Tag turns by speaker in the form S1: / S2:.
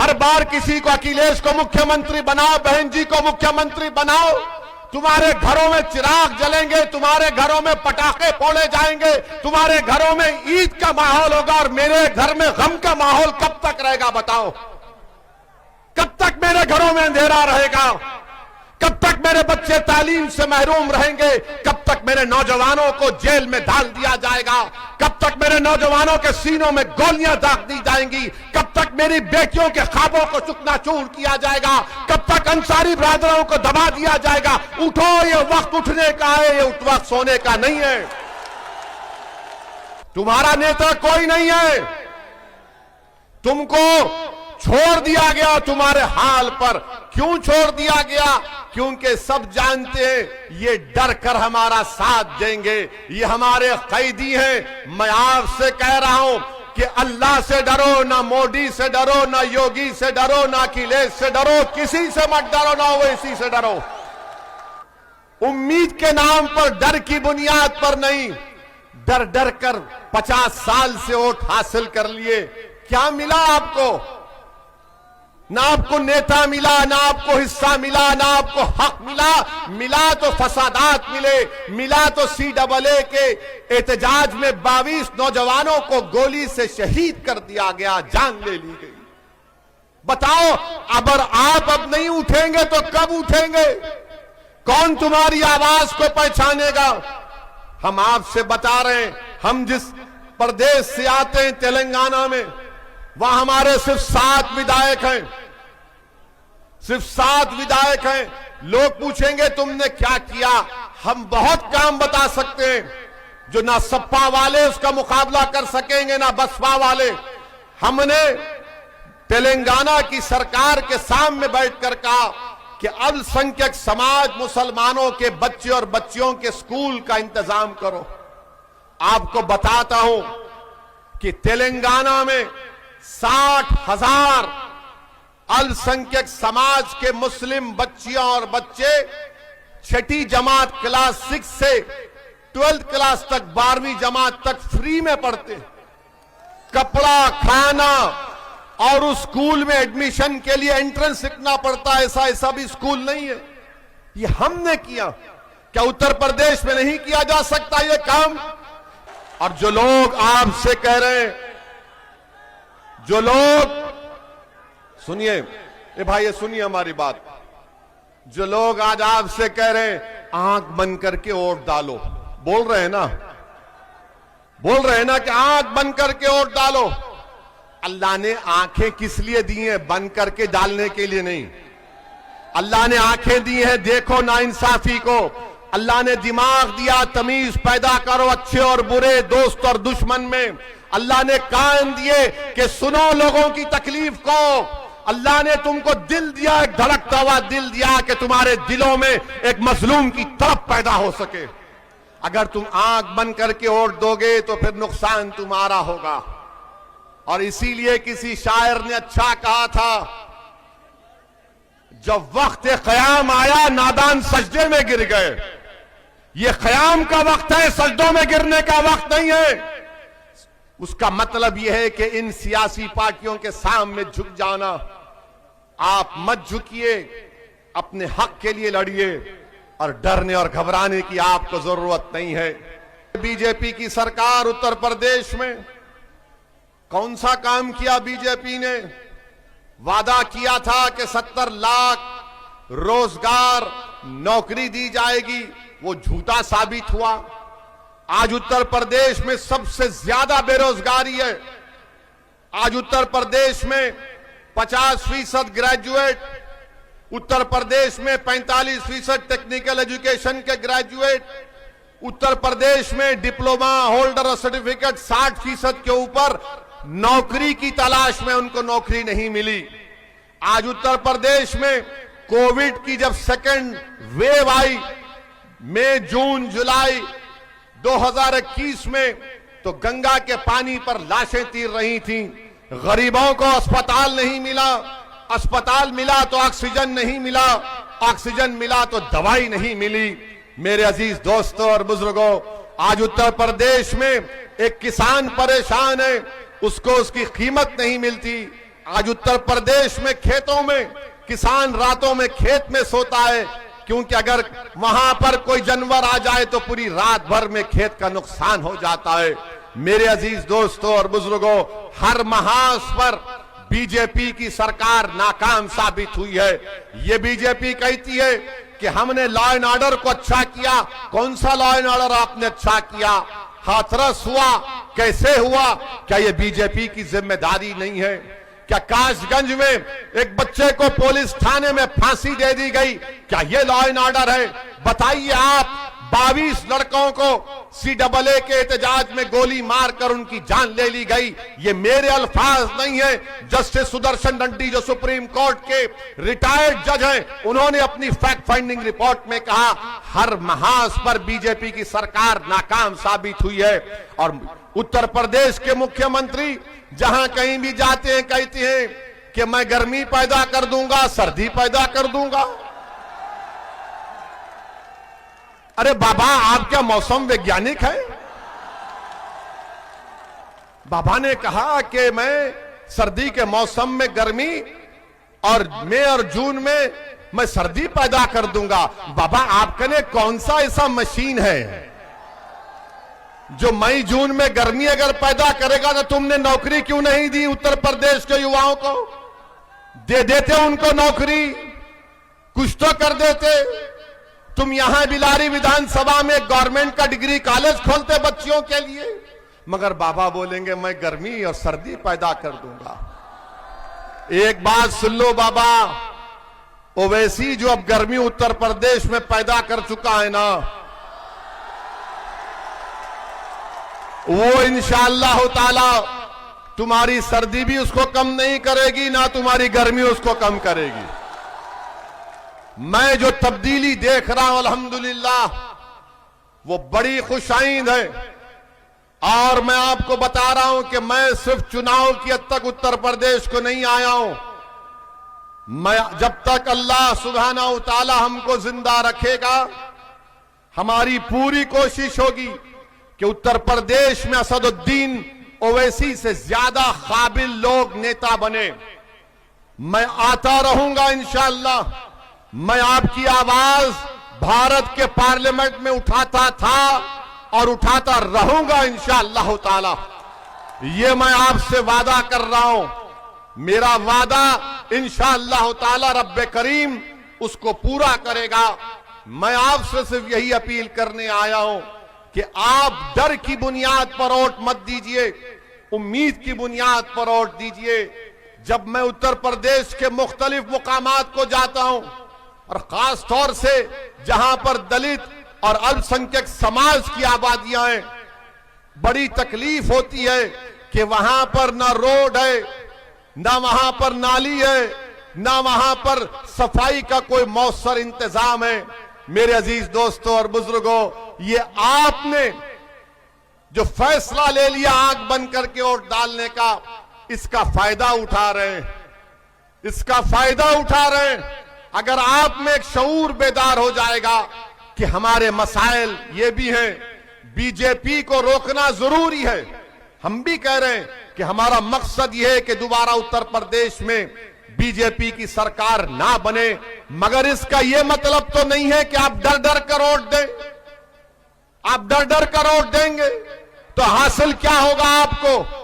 S1: हर बार किसी को, अखिलेश को मुख्यमंत्री बनाओ, बहन जी को मुख्यमंत्री बनाओ, तुम्हारे घरों में चिराग जलेंगे, तुम्हारे घरों में पटाखे फोड़े जाएंगे, तुम्हारे घरों में ईद का माहौल होगा और मेरे घर में गम का माहौल कब तक रहेगा बताओ? कब तक मेरे घरों में अंधेरा रहेगा? कब तक मेरे बच्चे तालीम से महरूम रहेंगे? कब तक मेरे नौजवानों को जेल में डाल दिया जाएगा? कब तक मेरे नौजवानों के सीनों में गोलियां दाग दी जाएंगी? कब तक मेरी बेटियों के ख्वाबों को चूकनाचूर किया जाएगा? कब तक अंसारी ब्रादरों को दबा दिया जाएगा? उठो, ये वक्त उठने का है, ये वक्त सोने का नहीं है। तुम्हारा नेता कोई नहीं है, तुमको छोड़ दिया गया तुम्हारे हाल पर। क्यों छोड़ दिया गया? क्योंकि सब जानते हैं ये डर कर हमारा साथ देंगे, ये हमारे कैदी हैं। मैं आपसे कह रहा हूं कि अल्लाह से डरो, ना मोदी से डरो, ना योगी से डरो, ना अखिलेश से डरो, किसी से मत डरो, ना ओवैसी से डरो। उम्मीद के नाम पर, डर की बुनियाद पर नहीं, डर डर कर 50 साल से वोट हासिल कर लिए। क्या मिला आपको? ना आपको नेता मिला, ना आपको हिस्सा मिला, ना आपको हक मिला। मिला तो फसादात मिले, मिला तो CAA के एहतजाज में 22 नौजवानों को गोली से शहीद कर दिया गया, जान ले ली गई। बताओ, अगर आप अब नहीं उठेंगे तो कब उठेंगे? कौन तुम्हारी आवाज को पहचानेगा? हम आपसे बता रहे हैं, हम जिस प्रदेश से आते हैं तेलंगाना में, वहां हमारे सिर्फ 7 विधायक हैं, सिर्फ 7 विधायक हैं। लोग पूछेंगे तुमने क्या किया? हम बहुत काम बता सकते हैं जो ना सपा वाले उसका मुकाबला कर सकेंगे, ना बसपा वाले। हमने तेलंगाना की सरकार के सामने बैठकर कहा कि अल्पसंख्यक समाज मुसलमानों के बच्चे और बच्चियों के स्कूल का इंतजाम करो। आपको बताता हूं कि तेलंगाना में 60,000 अल्पसंख्यक समाज के मुस्लिम बच्चियां और बच्चे 6ठी जमात क्लास 6 से 12th क्लास तक, 12वीं जमात तक फ्री में पढ़ते। कपड़ा, खाना और उस स्कूल में एडमिशन के लिए एंट्रेंस लिखना पड़ता है। ऐसा भी स्कूल नहीं है। ये हमने किया। क्या उत्तर प्रदेश में नहीं किया जा सकता ये काम? और जो लोग आपसे कह रहे हैं, जो लोग, सुनिए ए भाई, ये सुनिए हमारी बात, जो लोग आज आपसे कह रहे हैं आंख बंद करके वोट डालो, बोल रहे हैं ना कि आंख बंद करके वोट डालो। अल्लाह ने आंखें किस लिए दी हैं? बंद करके डालने के लिए नहीं। अल्लाह ने आंखें दी हैं देखो नाइंसाफी को। अल्लाह ने दिमाग दिया, तमीज पैदा करो अच्छे और बुरे, दोस्त और दुश्मन में। अल्लाह ने कान दिए कि सुनो लोगों की तकलीफ को। अल्लाह ने तुमको दिल दिया, एक धड़कता हुआ दिल दिया कि तुम्हारे दिलों में एक मजलूम की तड़प पैदा हो सके। अगर तुम आंख बंद करके वोट दोगे तो फिर नुकसान तुम्हारा होगा। और इसीलिए किसी शायर ने अच्छा कहा था, जब वक्त क़याम आया नादान सजदे में गिर गए। ये क़याम का वक्त है, सजदों में गिरने का वक्त नहीं है। उसका मतलब यह है कि इन सियासी पार्टियों के सामने झुक जाना। आप मत झुकिए, अपने हक के लिए लड़िए और डरने और घबराने की आपको जरूरत नहीं है। बीजेपी की सरकार उत्तर प्रदेश में कौन सा काम किया? बीजेपी ने वादा किया था कि 70 लाख रोजगार नौकरी दी जाएगी, वो झूठा साबित हुआ। आज उत्तर प्रदेश में सबसे ज्यादा बेरोजगारी है। आज उत्तर प्रदेश में 50% ग्रेजुएट, उत्तर प्रदेश में 45% टेक्निकल एजुकेशन के ग्रेजुएट, उत्तर प्रदेश में डिप्लोमा होल्डर और सर्टिफिकेट 60% के ऊपर नौकरी की तलाश में उनको नौकरी नहीं मिली। आज उत्तर प्रदेश में कोविड की जब सेकेंड वेव आई, मई, जून, जुलाई 2021 में, तो गंगा के पानी पर लाशें तीर रही थीं। गरीबों को अस्पताल नहीं मिला, अस्पताल मिला तो ऑक्सीजन नहीं मिला, ऑक्सीजन मिला तो दवाई नहीं मिली। मेरे अजीज दोस्तों और बुजुर्गों, आज उत्तर प्रदेश में एक किसान परेशान है, उसको उसकी कीमत नहीं मिलती। आज उत्तर प्रदेश में खेतों में किसान रातों में खेत में सोता है, क्योंकि अगर वहां पर कोई जानवर आ जाए तो पूरी रात भर में खेत का नुकसान हो जाता है। मेरे अजीज दोस्तों और बुजुर्गों, हर महास पर बीजेपी की सरकार नाकाम साबित हुई है। ये बीजेपी कहती है कि हमने लॉ एंड ऑर्डर को अच्छा किया। कौन सा लॉ एंड ऑर्डर आपने अच्छा किया? हाथरस हुआ, कैसे हुआ? क्या ये बीजेपी की जिम्मेदारी नहीं है? क्या कासगंज में एक बच्चे को पुलिस थाने में फांसी दे दी गई, क्या ये लॉ एंड ऑर्डर है? बताइए आप। 22 लड़कों को CAA के एहतजाज में गोली मारकर उनकी जान ले ली गई। ये मेरे अल्फाज नहीं है, जस्टिस सुदर्शन रेड्डी जो सुप्रीम कोर्ट के रिटायर्ड जज हैं, उन्होंने अपनी फैक्ट फाइंडिंग रिपोर्ट में कहा हर महाज पर बीजेपी की सरकार नाकाम साबित हुई है। और उत्तर प्रदेश के मुख्यमंत्री जहां कहीं भी जाते हैं कहते हैं कि मैं गर्मी पैदा कर दूंगा, सर्दी पैदा कर दूंगा। अरे बाबा, आप क्या मौसम वैज्ञानिक है? बाबा ने कहा कि मैं सर्दी के मौसम में गर्मी और मई और जून में मैं सर्दी पैदा कर दूंगा। बाबा, आपके ने कौन सा ऐसा मशीन है जो मई जून में गर्मी अगर पैदा करेगा? तो तुमने नौकरी क्यों नहीं दी उत्तर प्रदेश के युवाओं को? दे देते उनको नौकरी, कुछ तो कर देते। तुम यहां बिलारी विधानसभा में गवर्नमेंट का डिग्री कॉलेज खोलते बच्चियों के लिए, मगर बाबा बोलेंगे मैं गर्मी और सर्दी पैदा कर दूंगा। एक बात सुन लो बाबा, ओवैसी जो अब गर्मी उत्तर प्रदेश में पैदा कर चुका है ना, वो इंशाअल्लाह ताला तुम्हारी सर्दी भी उसको कम नहीं करेगी, ना तुम्हारी गर्मी उसको कम करेगी। मैं जो तब्दीली देख रहा हूं अल्हम्दुलिल्लाह, वो बड़ी खुशाइंद है। और मैं आपको बता रहा हूं कि मैं सिर्फ चुनाव की हद तक उत्तर प्रदेश को नहीं आया हूं। मैं जब तक अल्लाह सुब्हानहू तआला हमको जिंदा रखेगा, हमारी पूरी कोशिश होगी कि उत्तर प्रदेश में असदुद्दीन ओवैसी से ज्यादा काबिल लोग नेता बने। मैं आता रहूंगा इंशाअल्लाह। मैं आपकी आवाज भारत के पार्लियामेंट में उठाता था और उठाता रहूंगा इंशाअल्लाह ताला। ये मैं आपसे वादा कर रहा हूं। मेरा वादा इंशाअल्लाह ताला रब्बे करीम उसको पूरा करेगा। मैं आपसे सिर्फ यही अपील करने आया हूं कि आप डर की बुनियाद पर वोट मत दीजिए, उम्मीद की बुनियाद पर वोट दीजिए। जब मैं उत्तर प्रदेश के मुख्तलिफ मुकामात को जाता हूं, और खास तौर से जहां पर दलित और अल्पसंख्यक समाज की आबादियां हैं, बड़ी तकलीफ होती है कि वहां पर ना रोड है, ना वहां पर नाली है, ना वहां पर सफाई का कोई मौसर इंतजाम है। मेरे अजीज दोस्तों और बुजुर्गों, ये आपने जो फैसला ले लिया आंख बंद करके वोट डालने का, इसका फायदा उठा रहे हैं, इसका फायदा उठा रहे हैं। अगर आप में एक शऊर बेदार हो जाएगा कि हमारे मसाइल ये भी हैं, बीजेपी को रोकना जरूरी है। हम भी कह रहे हैं कि हमारा मकसद यह है कि दोबारा उत्तर प्रदेश में बीजेपी की सरकार ना बने, मगर इसका यह मतलब तो नहीं है कि आप डर डर कर वोट दें। आप डर डर कर वोट देंगे तो हासिल क्या होगा आपको?